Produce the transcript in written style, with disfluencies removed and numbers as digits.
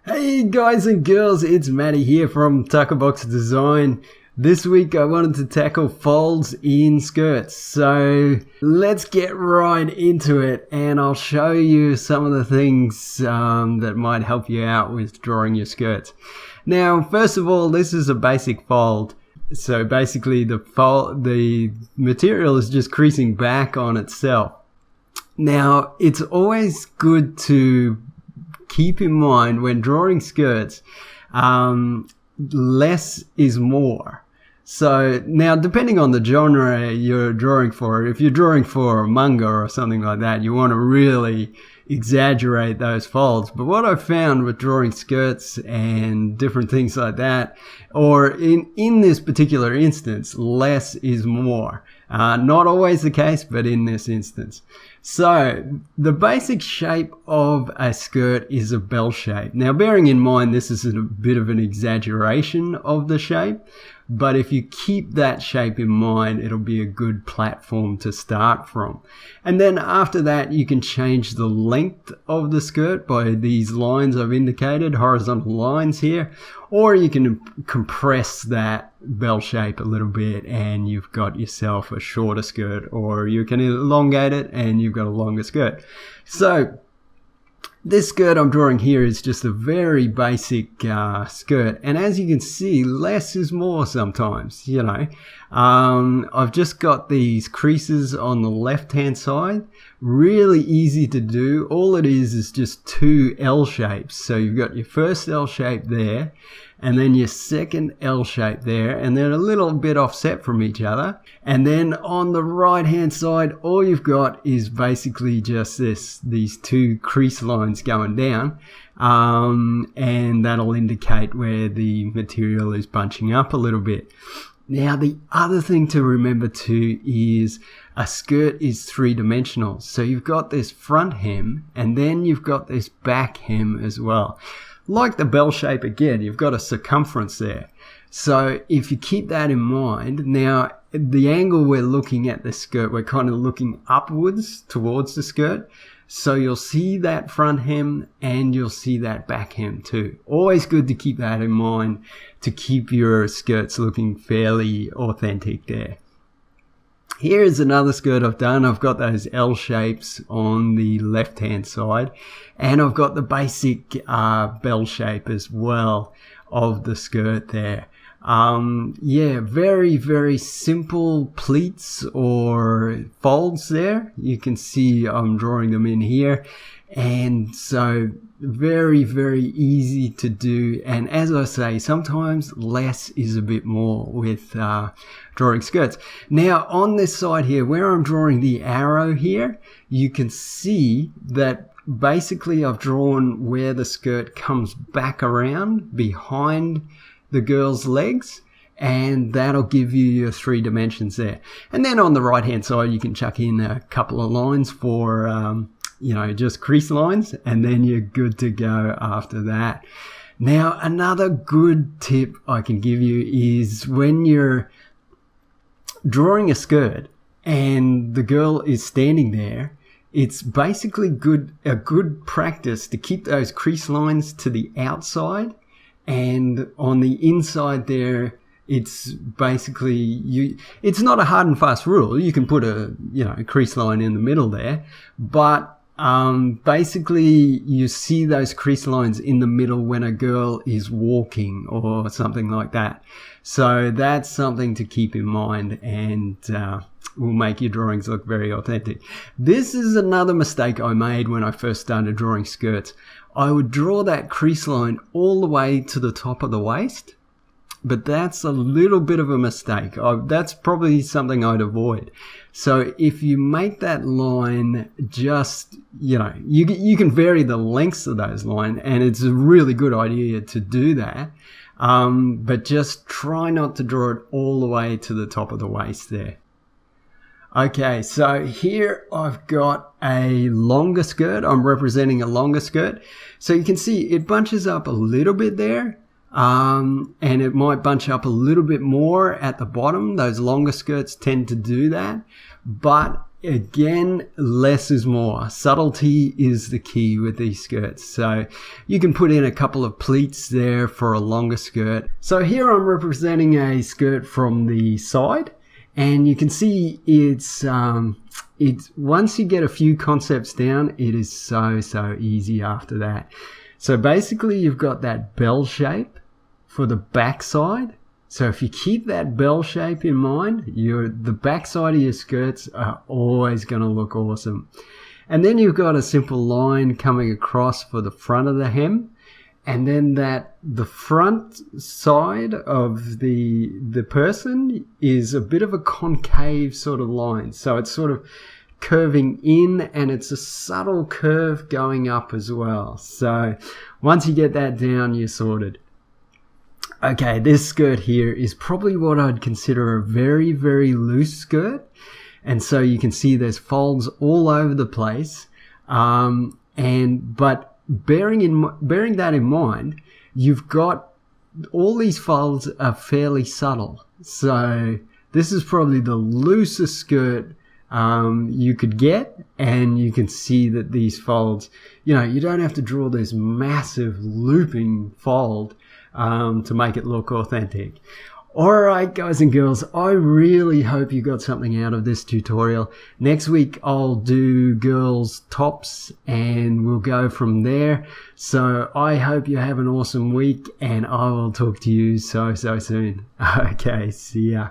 Hey guys and girls, it's Matty here from Tuckerbox Design. This week I wanted to tackle folds in skirts. So let's get right into it and I'll show you some of the things that might help you out with drawing your skirts. Now, first of all, this is a basic fold. So basically the material is just creasing back on itself. Now, it's always good to keep in mind when drawing skirts, less is more. So now, depending on the genre you're drawing for, if you're drawing for manga or something like that, you want to really exaggerate those folds. But what I've found with drawing skirts and different things like that, or in this particular instance, less is more. Not always the case, but in this instance. So the basic shape of a skirt is a bell shape. Now, bearing in mind this is a bit of an exaggeration of the shape, but if you keep that shape in mind, it'll be a good platform to start from. And then after that, you can change the length of the skirt by these lines I've indicated, horizontal lines here, or you can compress that bell shape a little bit and you've got yourself a shorter skirt, or you can elongate it and you've got a longer skirt. So this skirt I'm drawing here is just a very basic skirt, and as you can see, less is more sometimes, you know. I've just got these creases on the left hand side, really easy to do. All it is just two L shapes. So you've got your first L shape there, and then your second L shape there, and they're a little bit offset from each other. And then on the right hand side, all you've got is basically just these two crease lines going down, and that'll indicate where the material is bunching up a little bit. Now, the other thing to remember too is a skirt is three-dimensional. So you've got this front hem, and then you've got this back hem as well. Like the bell shape again, you've got a circumference there. So if you keep that in mind, now the angle we're looking at the skirt, we're kind of looking upwards towards the skirt. So you'll see that front hem and you'll see that back hem too. Always good to keep that in mind to keep your skirts looking fairly authentic there. Here's another skirt I've done. I've got those L shapes on the left hand side, and I've got the basic bell shape as well of the skirt there. Yeah, very, very simple pleats or folds there. You can see I'm drawing them in here. And so very, very easy to do. And as I say, sometimes less is a bit more with drawing skirts. Now on this side here, where I'm drawing the arrow here, you can see that basically I've drawn where the skirt comes back around behind the girl's legs, and that'll give you your 3 dimensions there. And then on the right hand side, you can chuck in a couple of lines for you know, just crease lines, and then you're good to go after that. Now, another good tip I can give you is when you're drawing a skirt and the girl is standing there, it's basically a good practice to keep those crease lines to the outside, and on the inside there, it's basically it's not a hard and fast rule. You can put a crease line in the middle there, but basically you see those crease lines in the middle when a girl is walking or something like that. So that's something to keep in mind, and will make your drawings look very authentic. This is another mistake I made when I first started drawing skirts. I would draw that crease line all the way to the top of the waist, but that's a little bit of a mistake. That's probably something I'd avoid. So if you make that line just, you can vary the lengths of those lines, and it's a really good idea to do that. But just try not to draw it all the way to the top of the waist there. Okay, so here I've got a longer skirt. I'm representing a longer skirt. So you can see it bunches up a little bit there. And it might bunch up a little bit more at the bottom. Those longer skirts tend to do that. But again, less is more. Subtlety is the key with these skirts. So you can put in a couple of pleats there for a longer skirt. So here I'm representing a skirt from the side, and you can see it's once you get a few concepts down, it is so easy after that. So basically you've got that bell shape for the back side. So if you keep that bell shape in mind, the backside of your skirts are always going to look awesome. And then you've got a simple line coming across for the front of the hem. And then the front side of the person is a bit of a concave sort of line. So it's sort of curving in, and it's a subtle curve going up as well. So once you get that down, you're sorted. Okay, this skirt here is probably what I'd consider a very, very loose skirt. And so you can see there's folds all over the place. But bearing that in mind, you've got all these folds are fairly subtle. So this is probably the loosest skirt you could get, and you can see that these folds, you don't have to draw this massive looping fold to make it look authentic. Alright guys and girls, I really hope you got something out of this tutorial. Next week I'll do girls tops and we'll go from there. So I hope you have an awesome week, and I will talk to you so soon. Okay, see ya.